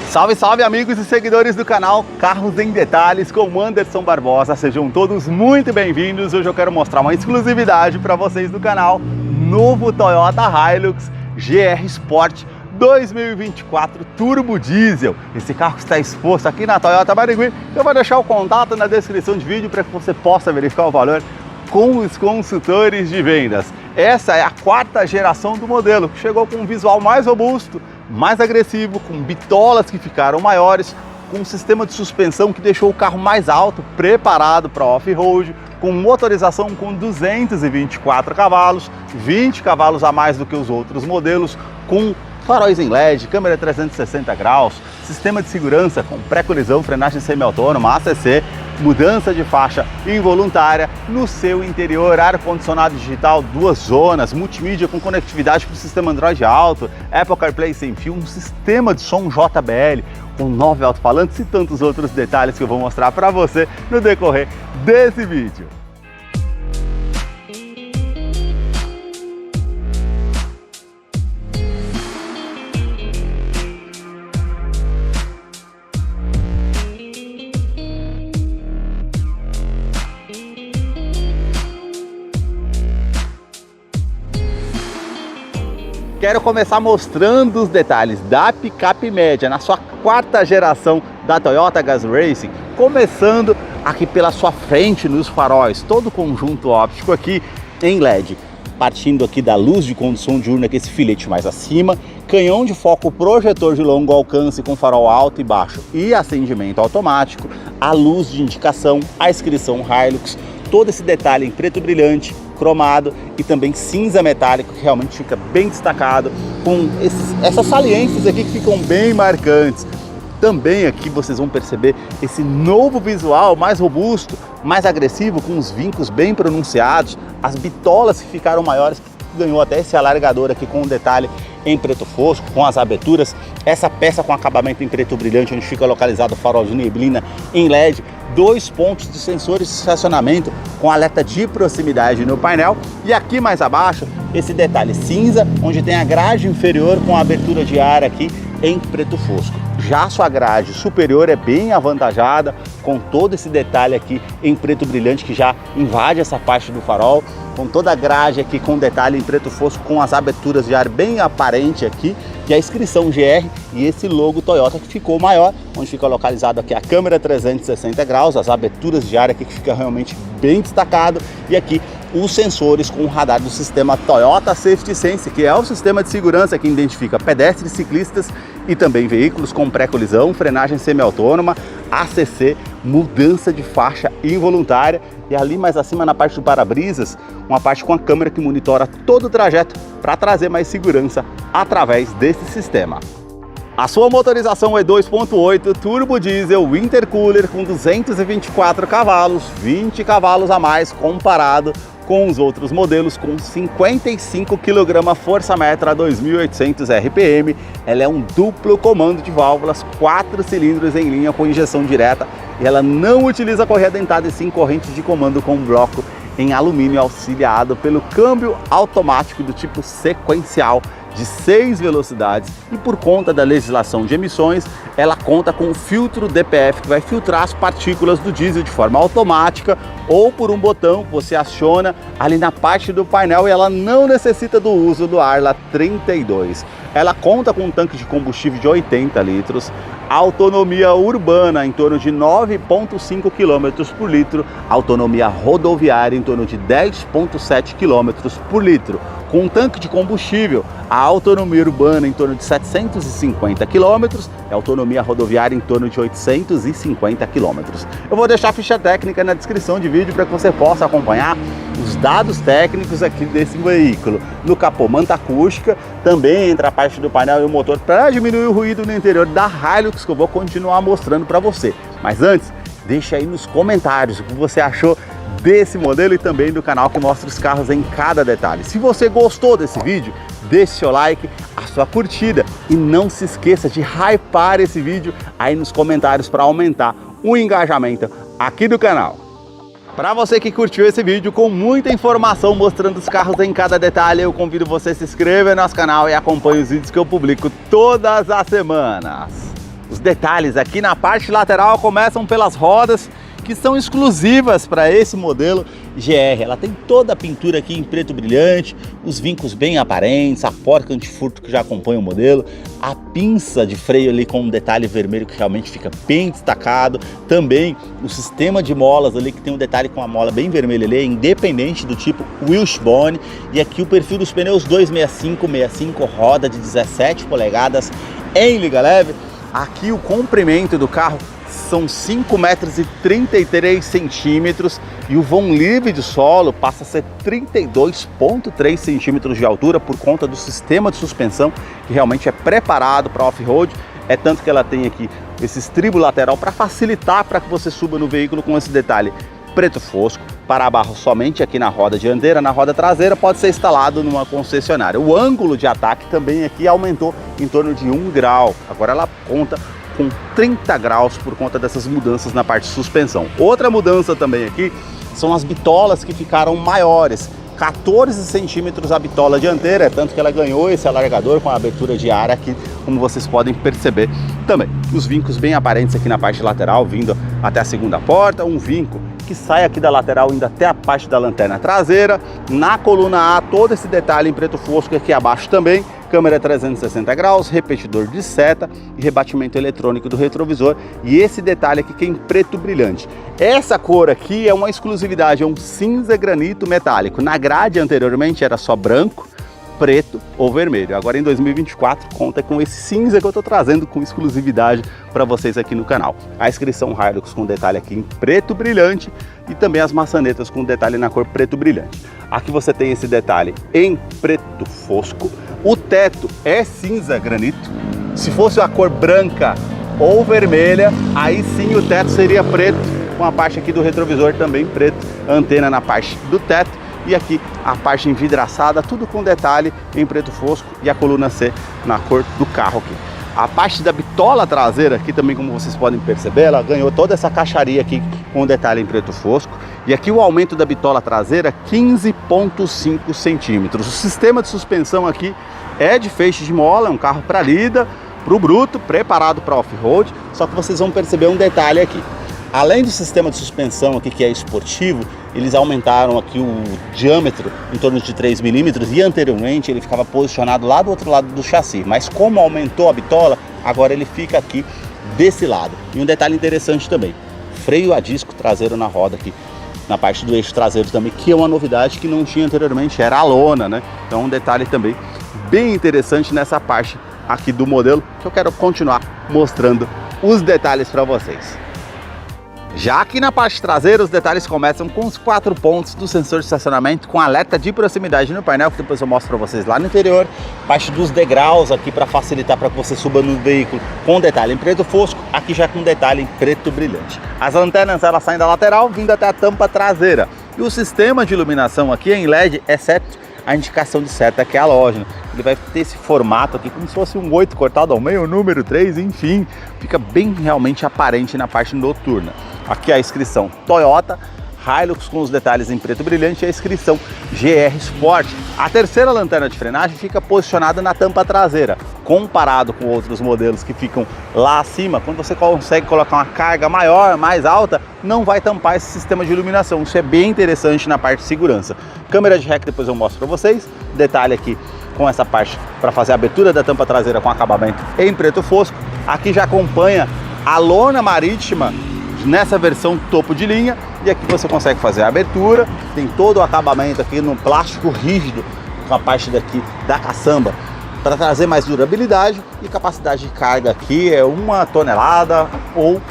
Salve, salve amigos e seguidores do canal Carros em Detalhes com Anderson Barbosa, sejam todos muito bem-vindos. Hoje eu quero mostrar uma exclusividade para vocês do canal, novo Toyota Hilux GR Sport 2024 Turbo Diesel. Esse carro está exposto aqui na Toyota Barigui. Eu vou deixar o contato na descrição de vídeo para que você possa verificar o valor com os consultores de vendas. Essa é a quarta geração do modelo, que chegou com um visual mais robusto, mais agressivo, com bitolas que ficaram maiores, com um sistema de suspensão que deixou o carro mais alto, preparado para off-road, com motorização com 224 cavalos, 20 cavalos a mais do que os outros modelos, com faróis em LED, câmera 360 graus, sistema de segurança com pré-colisão, frenagem semi-autônoma, ACC, mudança de faixa involuntária. No seu interior, ar-condicionado digital, 2 zonas, multimídia com conectividade para o sistema Android Auto, Apple CarPlay sem fio, um sistema de som JBL com 9 alto-falantes e tantos outros detalhes que eu vou mostrar para você no decorrer desse vídeo. Quero começar mostrando os detalhes da picape média, na sua quarta geração da Toyota Gazoo Racing, começando aqui pela sua frente nos faróis, todo o conjunto óptico aqui em LED, partindo aqui da luz de condução diurna, que é esse filete mais acima, canhão de foco projetor de longo alcance com farol alto e baixo e acendimento automático, a luz de indicação, a inscrição Hilux, todo esse detalhe em preto brilhante, cromado e também cinza metálico, que realmente fica bem destacado, com essas saliências aqui que ficam bem marcantes. Também aqui vocês vão perceber esse novo visual mais robusto, mais agressivo, com os vincos bem pronunciados, as bitolas que ficaram maiores, que ganhou até esse alargador aqui com um detalhe em preto fosco, com as aberturas, essa peça com acabamento em preto brilhante, onde fica localizado o farol de neblina em LED, 2 pontos de sensores de estacionamento com alerta de proximidade no painel, e aqui mais abaixo esse detalhe cinza, onde tem a grade inferior com a abertura de ar aqui em preto fosco. Já a sua grade superior é bem avantajada, com todo esse detalhe aqui em preto brilhante que já invade essa parte do farol, com toda a grade aqui com detalhe em preto fosco, com as aberturas de ar bem aparente aqui, e a inscrição GR e esse logo Toyota que ficou maior, onde fica localizado aqui a câmera 360 graus, as aberturas de ar aqui que fica realmente bem destacado, e aqui os sensores com o radar do sistema Toyota Safety Sense, que é o sistema de segurança que identifica pedestres, ciclistas e também veículos com pré-colisão, frenagem semi-autônoma, ACC, mudança de faixa involuntária, e ali mais acima na parte do para-brisas, uma parte com a câmera que monitora todo o trajeto para trazer mais segurança através desse sistema. A sua motorização é 2.8 turbo diesel intercooler com 224 cavalos, 20 cavalos a mais comparado com os outros modelos, com 55 kgfm a 2.800 RPM. Ela é um duplo comando de válvulas, 4 cilindros em linha com injeção direta, e ela não utiliza correia dentada e sim corrente de comando com bloco em alumínio, auxiliado pelo câmbio automático do tipo sequencial de 6 velocidades, e por conta da legislação de emissões, ela conta com um filtro DPF que vai filtrar as partículas do diesel de forma automática ou por um botão que você aciona ali na parte do painel, e ela não necessita do uso do Arla 32. Ela conta com um tanque de combustível de 80 litros, autonomia urbana em torno de 9,5 km por litro, autonomia rodoviária em torno de 10,7 km por litro. Com um tanque de combustível, a autonomia urbana em torno de 750 km e a autonomia rodoviária em torno de 850 km. Eu vou deixar a ficha técnica na descrição de vídeo para que você possa acompanhar os dados técnicos aqui desse veículo. No capô, manta acústica, também entra a parte do painel e o motor para diminuir o ruído no interior da Hilux, que eu vou continuar mostrando para você. Mas antes, deixa aí nos comentários o que você achou desse modelo e também do canal que mostra os carros em cada detalhe. Se você gostou desse vídeo, deixe seu like, a sua curtida e não se esqueça de hypar esse vídeo aí nos comentários para aumentar o engajamento aqui do canal. Para você que curtiu esse vídeo com muita informação mostrando os carros em cada detalhe, eu convido você a se inscrever no nosso canal e acompanhe os vídeos que eu publico todas as semanas. Os detalhes aqui na parte lateral começam pelas rodas, que são exclusivas para esse modelo GR. Ela tem toda a pintura aqui em preto brilhante, os vincos bem aparentes, a porca antifurto que já acompanha o modelo, a pinça de freio ali com um detalhe vermelho que realmente fica bem destacado, também o sistema de molas ali que tem um detalhe com a mola bem vermelha ali, independente do tipo Wishbone, e aqui o perfil dos pneus 265/65, roda de 17 polegadas em liga leve. Aqui o comprimento do carro são 5,33 metros e o vão livre de solo passa a ser 32,3 centímetros de altura por conta do sistema de suspensão que realmente é preparado para off-road. É tanto que ela tem aqui esse estribo lateral para facilitar para que você suba no veículo com esse detalhe preto fosco. Para-barro somente aqui na roda dianteira, na roda traseira pode ser instalado numa concessionária. O ângulo de ataque também aqui aumentou em torno de 1 grau. Agora ela conta com 30 graus por conta dessas mudanças na parte de suspensão. Outra mudança também aqui são as bitolas que ficaram maiores, 14 centímetros a bitola dianteira, é tanto que ela ganhou esse alargador com a abertura de ar aqui, como vocês podem perceber também. Os vincos bem aparentes aqui na parte lateral, vindo até a segunda porta, um vinco que sai aqui da lateral indo até a parte da lanterna traseira. Na coluna A, todo esse detalhe em preto fosco aqui abaixo também. Câmera 360 graus, repetidor de seta e rebatimento eletrônico do retrovisor. E esse detalhe aqui que é em preto brilhante. Essa cor aqui é uma exclusividade, é um cinza granito metálico. Na grade anteriormente era só branco, preto ou vermelho. Agora em 2024 conta com esse cinza que eu estou trazendo com exclusividade para vocês aqui no canal. A inscrição Hilux com detalhe aqui em preto brilhante e também as maçanetas com detalhe na cor preto brilhante. Aqui você tem esse detalhe em preto fosco. O teto é cinza granito. Se fosse a cor branca ou vermelha, aí sim o teto seria preto, com a parte aqui do retrovisor também preto, a antena na parte do teto e aqui a parte envidraçada, tudo com detalhe em preto fosco e a coluna C na cor do carro aqui. A parte da bitola traseira aqui também, como vocês podem perceber, ela ganhou toda essa caixaria aqui com detalhe em preto fosco. E aqui o aumento da bitola traseira 15,5 centímetros. O sistema de suspensão aqui é de feixe de mola, é um carro para lida, para o bruto, preparado para off-road. Só que vocês vão perceber um detalhe aqui. Além do sistema de suspensão aqui que é esportivo, eles aumentaram aqui o diâmetro em torno de 3 milímetros e anteriormente ele ficava posicionado lá do outro lado do chassi. Mas como aumentou a bitola, agora ele fica aqui desse lado. E um detalhe interessante também, freio a disco traseiro na roda aqui, na parte do eixo traseiro também, que é uma novidade que não tinha anteriormente, era a lona, né? Então um detalhe também bem interessante nessa parte aqui do modelo, que eu quero continuar mostrando os detalhes para vocês. Já aqui na parte traseira, os detalhes começam com os 4 pontos do sensor de estacionamento com alerta de proximidade no painel, que depois eu mostro para vocês lá no interior. Parte dos degraus aqui para facilitar para que você suba no veículo com detalhe em preto fosco, aqui já com detalhe em preto brilhante. As lanternas elas saem da lateral, vindo até a tampa traseira. E o sistema de iluminação aqui é em LED, exceto a indicação de seta que é halógeno. Ele vai ter esse formato aqui como se fosse um 8 cortado ao meio, número 3, enfim, fica bem realmente aparente na parte noturna. Aqui a inscrição Toyota Hilux com os detalhes em preto brilhante e a inscrição GR Sport. A terceira lanterna de frenagem fica posicionada na tampa traseira. Comparado com outros modelos que ficam lá acima, quando você consegue colocar uma carga maior, mais alta, não vai tampar esse sistema de iluminação. Isso é bem interessante na parte de segurança. Câmera de ré que depois eu mostro para vocês. Detalhe aqui com essa parte para fazer a abertura da tampa traseira com acabamento em preto fosco. Aqui já acompanha a lona marítima nessa versão topo de linha, e aqui você consegue fazer a abertura, tem todo o acabamento aqui no plástico rígido com a parte daqui da caçamba para trazer mais durabilidade, e capacidade de carga aqui é 1 tonelada ou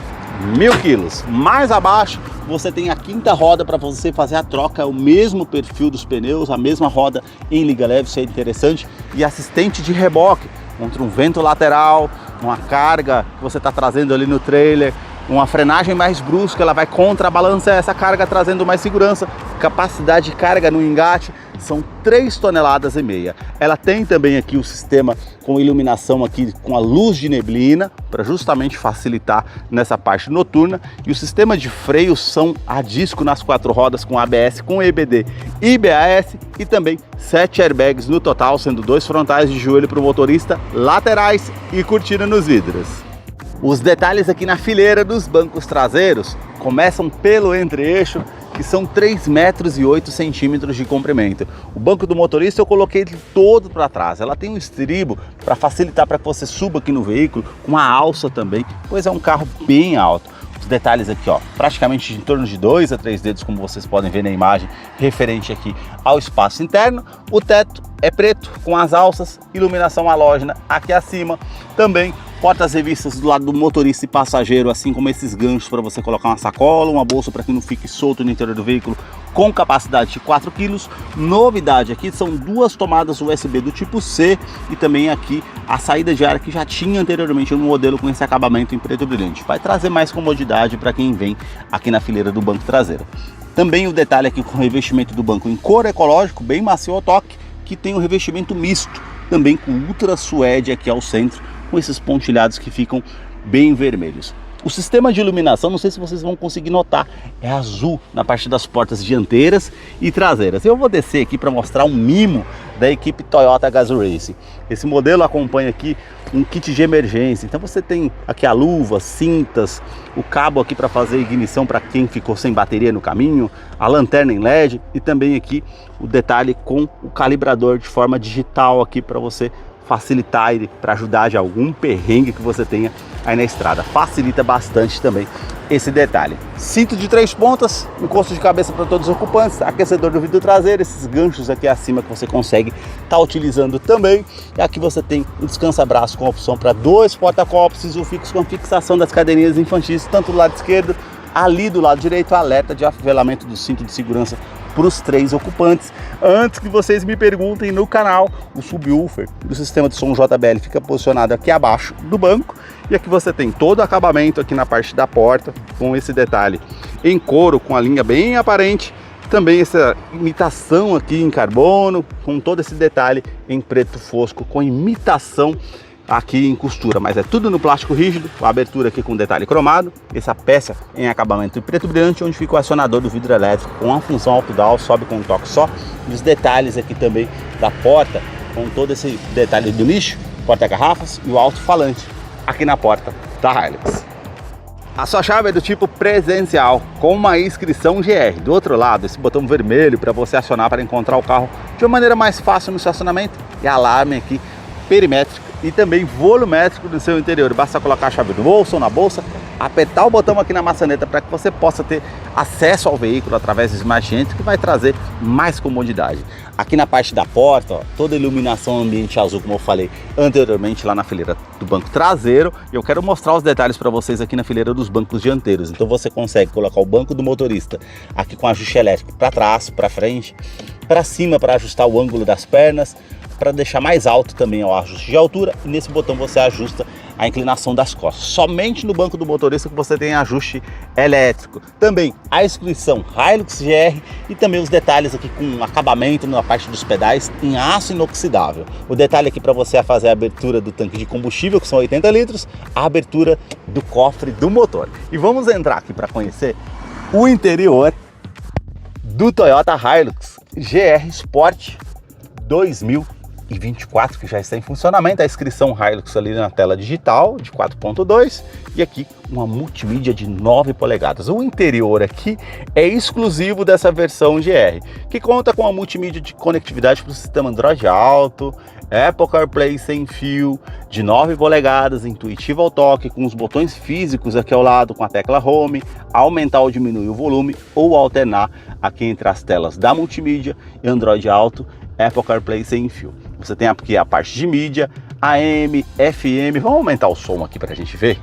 1.000 quilos. Mais abaixo você tem a quinta roda para você fazer a troca, o mesmo perfil dos pneus, a mesma roda em liga leve, isso é interessante, e assistente de reboque contra um vento lateral, uma carga que você está trazendo ali no trailer, uma frenagem mais brusca, ela vai contrabalancear essa carga, trazendo mais segurança. Capacidade de carga no engate são 3,5 toneladas. Ela tem também aqui o sistema com iluminação aqui com a luz de neblina, para justamente facilitar nessa parte noturna. E o sistema de freios são a disco nas 4 rodas com ABS, com EBD e BAS, e também 7 airbags no total, sendo 2 frontais de joelho para o motorista, laterais e cortina nos vidros. Os detalhes aqui na fileira dos bancos traseiros começam pelo entre-eixo, que são 3,8 metros de comprimento. O banco do motorista eu coloquei ele todo para trás. Ela tem um estribo para facilitar para que você suba aqui no veículo, com a alça também, pois é um carro bem alto. Os detalhes aqui, ó, praticamente em torno de 2 a 3 dedos, como vocês podem ver na imagem, referente aqui ao espaço interno. O teto é preto com as alças, iluminação halógena aqui acima, também portas revistas do lado do motorista e passageiro, assim como esses ganchos para você colocar uma sacola, uma bolsa para que não fique solto no interior do veículo, com capacidade de 4 kg. Novidade aqui são 2 tomadas USB do tipo C e também aqui a saída de ar que já tinha anteriormente no modelo com esse acabamento em preto brilhante. Vai trazer mais comodidade para quem vem aqui na fileira do banco traseiro. Também o detalhe aqui com o revestimento do banco em couro ecológico, bem macio ao toque, que tem um revestimento misto, também com ultra suede aqui ao centro, com esses pontilhados que ficam bem vermelhos. O sistema de iluminação, não sei se vocês vão conseguir notar, é azul na parte das portas dianteiras e traseiras. Eu vou descer aqui para mostrar um mimo da equipe Toyota Gazoo Racing. Esse modelo acompanha aqui um kit de emergência, então você tem aqui a luva, cintas, o cabo aqui para fazer ignição para quem ficou sem bateria no caminho, a lanterna em LED e também aqui o detalhe com o calibrador de forma digital aqui para você facilitar ele, para ajudar de algum perrengue que você tenha aí na estrada. Facilita bastante também esse detalhe. Cinto de 3 pontas, encosto de cabeça para todos os ocupantes, aquecedor do vidro traseiro, esses ganchos aqui acima que você consegue estar utilizando também. E aqui você tem um descansa-braço com opção para 2 porta-copos, isofix com fixação das cadeirinhas infantis, tanto do lado esquerdo, ali do lado direito, alerta de afivelamento do cinto de segurança para os 3 ocupantes. Antes que vocês me perguntem no canal, o subwoofer do sistema de som JBL fica posicionado aqui abaixo do banco, e aqui você tem todo o acabamento aqui na parte da porta, com esse detalhe em couro, com a linha bem aparente, também essa imitação aqui em carbono, com todo esse detalhe em preto fosco, com imitação aqui em costura, mas é tudo no plástico rígido, a abertura aqui com detalhe cromado, essa peça em acabamento em preto brilhante, onde fica o acionador do vidro elétrico com a função up-down, sobe com um toque só, e os detalhes aqui também da porta, com todo esse detalhe do lixo, porta-garrafas e o alto-falante aqui na porta da Hilux. A sua chave é do tipo presencial, com uma inscrição GR. Do outro lado, esse botão vermelho para você acionar para encontrar o carro de uma maneira mais fácil no estacionamento, e alarme aqui perimétrico e também volumétrico no seu interior. Basta colocar a chave no bolso ou na bolsa, apertar o botão aqui na maçaneta para que você possa ter acesso ao veículo através do Smart Entry, que vai trazer mais comodidade. Aqui na parte da porta, ó, toda a iluminação ambiente azul, como eu falei anteriormente lá na fileira do banco traseiro. E eu quero mostrar os detalhes para vocês aqui na fileira dos bancos dianteiros. Então você consegue colocar o banco do motorista aqui com ajuste elétrico para trás, para frente, para cima para ajustar o ângulo das pernas, para deixar mais alto também o ajuste de altura, e nesse botão você ajusta a inclinação das costas. Somente no banco do motorista que você tem ajuste elétrico. Também a inscrição Hilux GR e também os detalhes aqui com acabamento na parte dos pedais em aço inoxidável. O detalhe aqui para você fazer a abertura do tanque de combustível, que são 80 litros, a abertura do cofre do motor. E vamos entrar aqui para conhecer o interior do Toyota Hilux GR Sport 2024, que já está em funcionamento. A inscrição Hilux ali na tela digital de 4.2 e aqui uma multimídia de 9 polegadas. O interior aqui é exclusivo dessa versão GR, que conta com a multimídia de conectividade para o sistema Android Auto, Apple CarPlay sem fio de 9 polegadas, intuitivo ao toque, com os botões físicos aqui ao lado, com a tecla Home, aumentar ou diminuir o volume ou alternar aqui entre as telas da multimídia e Android Auto, Apple CarPlay sem fio. Você tem aqui a parte de mídia, AM, FM. Vamos aumentar o som aqui para a gente ver.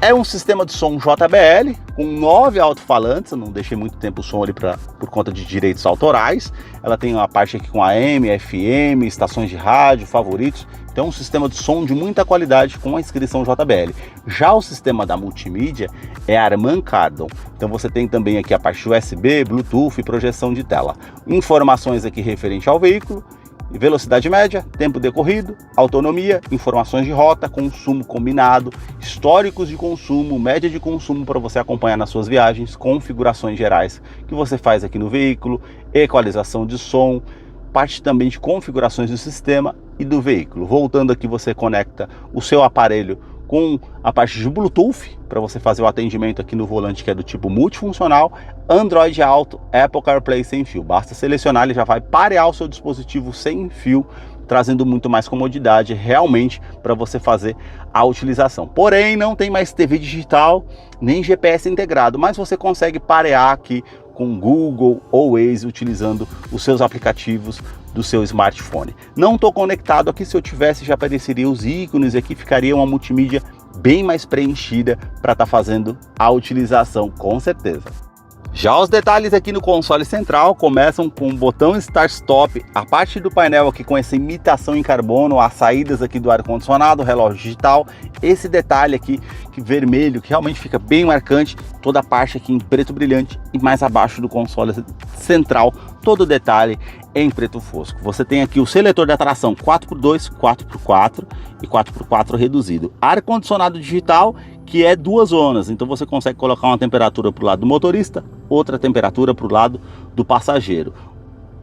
É um sistema de som JBL com 9 alto-falantes. Eu não deixei muito tempo o som ali por conta de direitos autorais. Ela tem uma parte aqui com AM, FM, estações de rádio, favoritos. Então um sistema de som de muita qualidade com a inscrição JBL. Já o sistema da multimídia é Harman Kardon. Então você tem também aqui a parte USB, Bluetooth e projeção de tela. Informações aqui referente ao veículo, velocidade média, tempo decorrido, autonomia, informações de rota, consumo combinado, históricos de consumo, média de consumo para você acompanhar nas suas viagens, configurações gerais que você faz aqui no veículo, equalização de som, parte também de configurações do sistema e do veículo. Voltando aqui, você conecta o seu aparelho com a parte de Bluetooth para você fazer o atendimento aqui no volante, que é do tipo multifuncional, Android Auto, Apple CarPlay sem fio. Basta selecionar, ele já vai parear o seu dispositivo sem fio, trazendo muito mais comodidade realmente para você fazer a utilização. Porém, não tem mais TV digital nem GPS integrado, mas você consegue parear aqui com Google ou Waze utilizando os seus aplicativos do seu smartphone. Não estou conectado aqui, se eu tivesse já apareceria os ícones aqui, ficaria uma multimídia bem mais preenchida para estar fazendo a utilização, com certeza. Já os detalhes aqui no console central começam com o botão Start Stop, a parte do painel aqui com essa imitação em carbono, as saídas aqui do ar-condicionado, relógio digital, esse detalhe aqui que vermelho, que realmente fica bem marcante, toda a parte aqui em preto brilhante e mais abaixo do console central, todo o detalhe em preto fosco. Você tem aqui o seletor da tração 4x2, 4x4 e 4x4 reduzido. Ar-condicionado digital, que é 2 zonas, então você consegue colocar uma temperatura para o lado do motorista, outra temperatura para o lado do passageiro.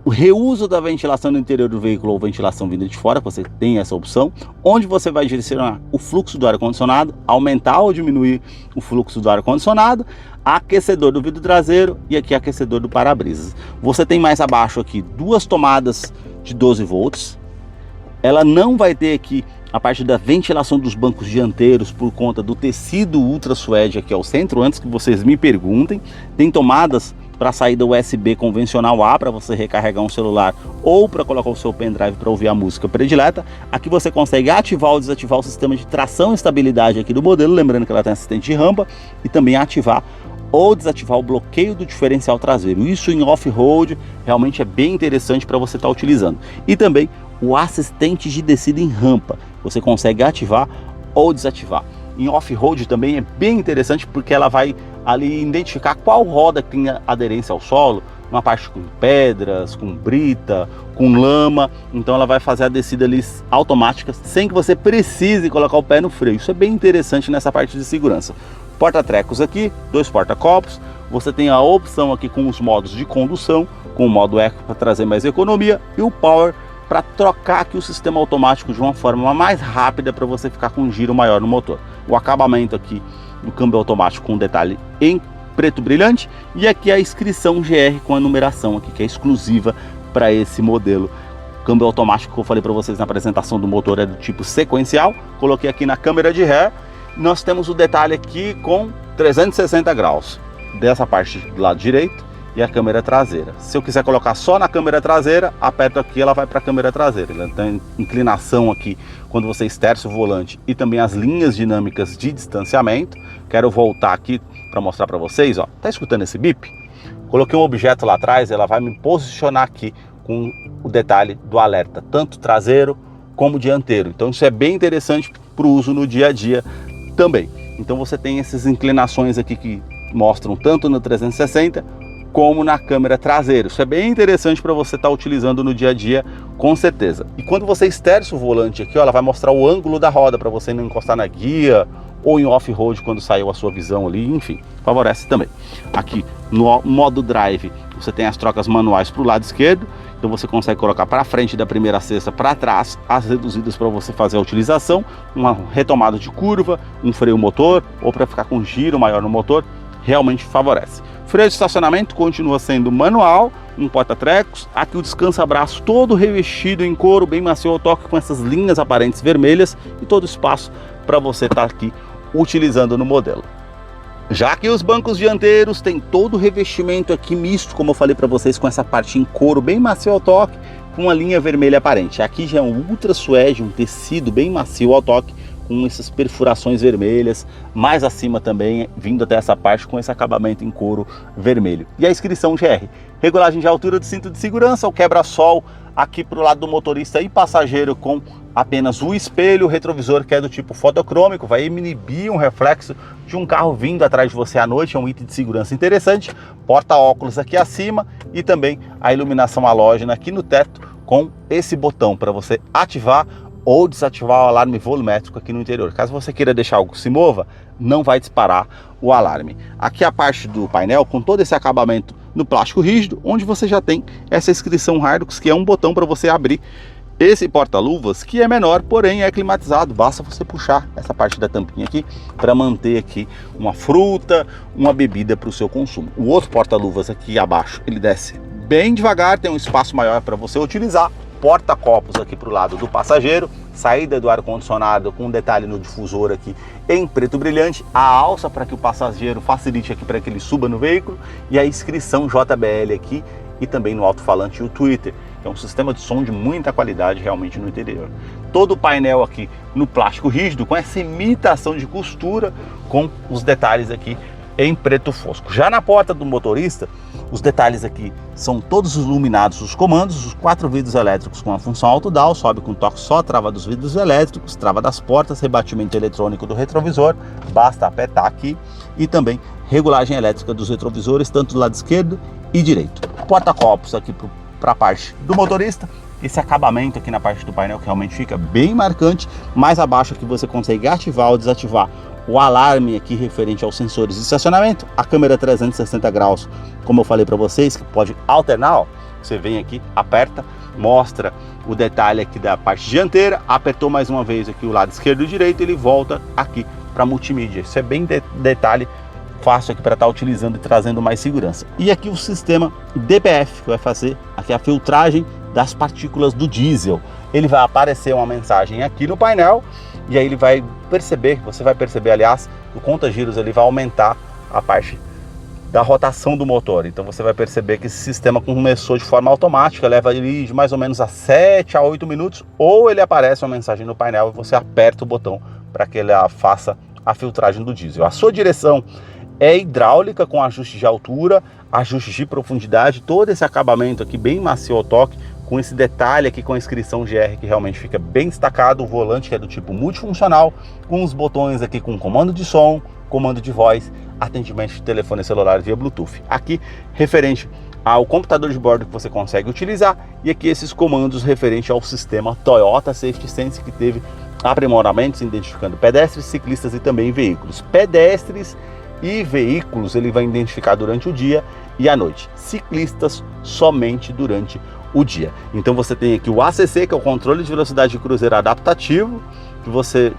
O reuso da ventilação no interior do veículo ou ventilação vinda de fora, você tem essa opção, onde você vai direcionar o fluxo do ar-condicionado, aumentar ou diminuir o fluxo do ar-condicionado, aquecedor do vidro traseiro e aqui aquecedor do para-brisas. Você tem mais abaixo aqui 2 tomadas de 12 volts, ela não vai ter aqui a parte da ventilação dos bancos dianteiros por conta do tecido ultra suede aqui ao centro, antes que vocês me perguntem. Tem tomadas para saída USB convencional A para você recarregar um celular ou para colocar o seu pendrive para ouvir a música predileta. Aqui você consegue ativar ou desativar o sistema de tração e estabilidade aqui do modelo, lembrando que ela tem assistente de rampa, e também ativar ou desativar o bloqueio do diferencial traseiro. Isso em off-road realmente é bem interessante para você estar utilizando. E também o assistente de descida em rampa, você consegue ativar ou desativar. Em off-road também é bem interessante porque ela vai ali identificar qual roda tem aderência ao solo, uma parte com pedras, com brita, com lama, então ela vai fazer a descida ali automática sem que você precise colocar o pé no freio. Isso é bem interessante nessa parte de segurança. Porta-trecos aqui, 2 porta-copos, você tem a opção aqui com os modos de condução, com o modo Eco para trazer mais economia e o Power para trocar aqui o sistema automático de uma forma mais rápida para você ficar com um giro maior no motor. O acabamento aqui do câmbio automático com detalhe em preto brilhante e aqui a inscrição GR com a numeração aqui que é exclusiva para esse modelo. O câmbio automático que eu falei para vocês na apresentação do motor é do tipo sequencial, coloquei aqui na câmera de ré. Nós temos o detalhe aqui com 360 graus dessa parte do lado direito e a câmera traseira. Se eu quiser colocar só na câmera traseira, aperto aqui, ela vai para a câmera traseira. Ela tem inclinação aqui quando você esterça o volante e também as linhas dinâmicas de distanciamento. Quero voltar aqui para mostrar para vocês, ó. Tá escutando esse bip? Coloquei um objeto lá atrás, ela vai me posicionar aqui com o detalhe do alerta, tanto traseiro como dianteiro. Então isso é bem interessante para o uso no dia a dia também. Então você tem essas inclinações aqui que mostram tanto no 360 como na câmera traseira. Isso é bem interessante para você estar utilizando no dia a dia, com certeza. E quando você esterça o volante aqui, ó, ela vai mostrar o ângulo da roda para você não encostar na guia ou em off-road quando saiu a sua visão ali, enfim, favorece também. Aqui no modo drive, você tem as trocas manuais para o lado esquerdo, então você consegue colocar para frente da primeira cesta, para trás, as reduzidas para você fazer a utilização, uma retomada de curva, um freio motor ou para ficar com giro maior no motor, realmente favorece. Freio de estacionamento continua sendo manual, um porta-trecos, aqui o descansa-braço todo revestido em couro, bem macio ao toque, com essas linhas aparentes vermelhas e todo espaço para você estar aqui utilizando no modelo. Já que os bancos dianteiros têm todo o revestimento aqui misto, como eu falei para vocês, com essa parte em couro bem macio ao toque, com uma linha vermelha aparente. Aqui já é um ultra suede, um tecido bem macio ao toque, com essas perfurações vermelhas, mais acima também, vindo até essa parte com esse acabamento em couro vermelho. E a inscrição GR, regulagem de altura do cinto de segurança, o quebra-sol aqui para o lado do motorista e passageiro com apenas o espelho, o retrovisor que é do tipo fotocrômico, vai inibir um reflexo de um carro vindo atrás de você à noite, é um item de segurança interessante, porta-óculos aqui acima e também a iluminação halógena aqui no teto com esse botão para você ativar ou desativar o alarme volumétrico aqui no interior. Caso você queira deixar algo que se mova, não vai disparar o alarme. Aqui a parte do painel, com todo esse acabamento no plástico rígido, onde você já tem essa inscrição Hardux, que é um botão para você abrir esse porta-luvas, que é menor, porém é climatizado. Basta você puxar essa parte da tampinha aqui para manter aqui uma fruta, uma bebida para o seu consumo. O outro porta-luvas aqui abaixo, ele desce bem devagar, tem um espaço maior para você utilizar. Porta-copos aqui para o lado do passageiro, saída do ar-condicionado com um detalhe no difusor aqui em preto brilhante, a alça para que o passageiro facilite aqui para que ele suba no veículo, e a inscrição JBL aqui, e também no alto-falante e o Twitter. É um sistema de som de muita qualidade realmente no interior. Todo o painel aqui no plástico rígido, com essa imitação de costura, com os detalhes aqui em preto fosco. Já na porta do motorista, os detalhes aqui são todos iluminados, os comandos, os 4 vidros elétricos com a função auto-down, sobe com toque só, trava dos vidros elétricos, trava das portas, rebatimento eletrônico do retrovisor, basta apertar aqui, e também regulagem elétrica dos retrovisores, tanto do lado esquerdo e direito. Porta-copos aqui para a parte do motorista, esse acabamento aqui na parte do painel que realmente fica bem marcante. Mais abaixo aqui você consegue ativar ou desativar o alarme aqui referente aos sensores de estacionamento, a câmera 360 graus, como eu falei para vocês, que pode alternar, ó. Você vem aqui, aperta, mostra o detalhe aqui da parte dianteira, apertou mais uma vez aqui o lado esquerdo e direito, ele volta aqui para multimídia. Isso é bem detalhe fácil aqui para estar utilizando e trazendo mais segurança. E aqui o sistema DPF, que vai fazer aqui a filtragem das partículas do diesel. Ele vai aparecer uma mensagem aqui no painel, e aí ele vai perceber, você vai perceber, aliás, o conta-giros ele vai aumentar a parte da rotação do motor. Então você vai perceber que esse sistema começou de forma automática, leva ele de mais ou menos a 7 a 8 minutos, ou ele aparece uma mensagem no painel e você aperta o botão para que ele faça a filtragem do diesel. A sua direção é hidráulica, com ajuste de altura, ajuste de profundidade, todo esse acabamento aqui bem macio ao toque, com esse detalhe aqui com a inscrição GR que realmente fica bem destacado. O volante que é do tipo multifuncional, com os botões aqui com comando de som, comando de voz, atendimento de telefone celular via Bluetooth. Aqui referente ao computador de bordo que você consegue utilizar, e aqui esses comandos referente ao sistema Toyota Safety Sense, que teve aprimoramentos identificando pedestres, ciclistas e também veículos. Pedestres e veículos ele vai identificar durante o dia e à noite, ciclistas somente durante o dia. Então você tem aqui o ACC, que é o controle de velocidade de cruzeiro adaptativo,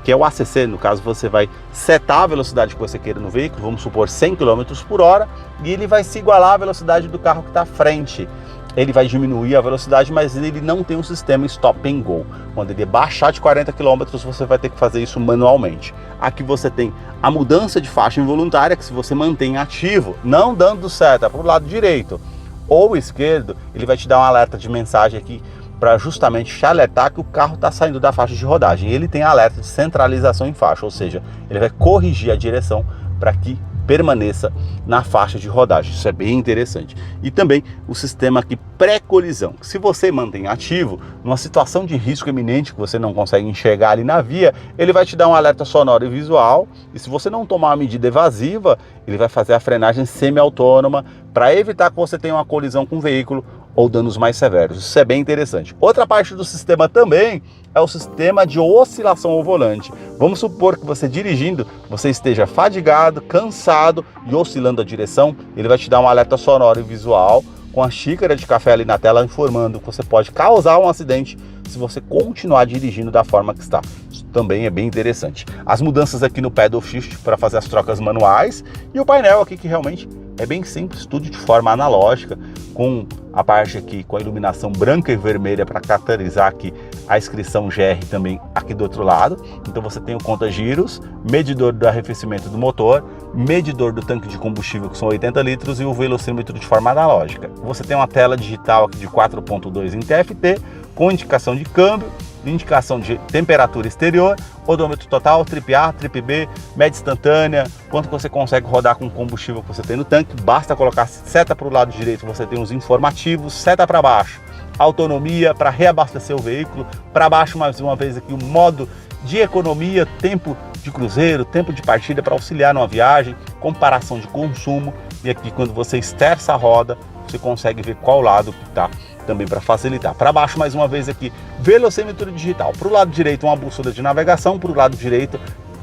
que é o ACC, no caso você vai setar a velocidade que você queira no veículo, vamos supor 100 km por hora, e ele vai se igualar à velocidade do carro que está à frente. Ele vai diminuir a velocidade, mas ele não tem um sistema stop and go. Quando ele baixar de 40 km, você vai ter que fazer isso manualmente. Aqui você tem a mudança de faixa involuntária, que se você mantém ativo, não dando seta para o lado direito ou esquerdo, ele vai te dar um alerta de mensagem aqui para justamente te alertar que o carro está saindo da faixa de rodagem. Ele tem alerta de centralização em faixa, ou seja, ele vai corrigir a direção para que permaneça na faixa de rodagem. Isso é bem interessante. E também o sistema aqui pré-colisão. Se você mantém ativo, numa situação de risco iminente que você não consegue enxergar ali na via, ele vai te dar um alerta sonoro e visual, e se você não tomar uma medida evasiva, ele vai fazer a frenagem semi-autônoma para evitar que você tenha uma colisão com o veículo ou danos mais severos. Isso é bem interessante. Outra parte do sistema também é o sistema de oscilação ao volante. Vamos supor que você dirigindo, você esteja fadigado, cansado e oscilando a direção, ele vai te dar um alerta sonoro e visual com a xícara de café ali na tela, informando que você pode causar um acidente se você continuar dirigindo da forma que está. Isso também é bem interessante. As mudanças aqui no pedal shift para fazer as trocas manuais, e o painel aqui que realmente é bem simples, tudo de forma analógica, com a parte aqui com a iluminação branca e vermelha para caracterizar aqui a inscrição GR também aqui do outro lado. Então você tem o conta-giros, medidor do arrefecimento do motor, medidor do tanque de combustível, que são 80 litros, e o velocímetro de forma analógica. Você tem uma tela digital aqui de 4.2 em TFT, com indicação de câmbio, indicação de temperatura exterior, odômetro total, trip A, trip B, média instantânea, quanto você consegue rodar com o combustível que você tem no tanque. Basta colocar seta para o lado direito, você tem os informativos, seta para baixo, autonomia para reabastecer o veículo, para baixo mais uma vez aqui o modo de economia, tempo de cruzeiro, tempo de partida para auxiliar numa viagem, comparação de consumo, e aqui quando você esterça a roda, você consegue ver qual lado que está também para facilitar. Para baixo mais uma vez aqui, velocímetro digital. Para o lado direito uma bússola de navegação, para o lado direito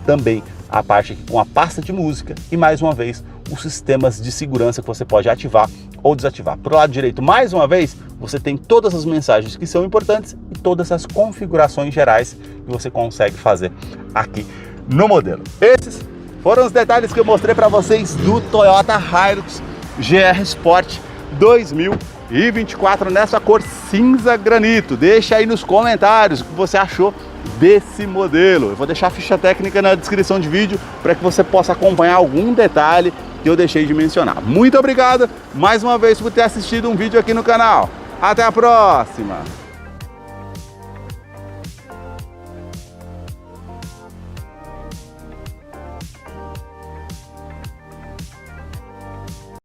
também a parte aqui com a pasta de música, e mais uma vez os sistemas de segurança que você pode ativar ou desativar. Para o lado direito, mais uma vez, você tem todas as mensagens que são importantes e todas as configurações gerais que você consegue fazer aqui no modelo. Esses foram os detalhes que eu mostrei para vocês do Toyota Hilux GR Sport 2024 nessa cor cinza granito. Deixa aí nos comentários o que você achou desse modelo. Eu vou deixar a ficha técnica na descrição de vídeo para que você possa acompanhar algum detalhe que eu deixei de mencionar. Muito obrigado mais uma vez por ter assistido um vídeo aqui no canal. Até a próxima!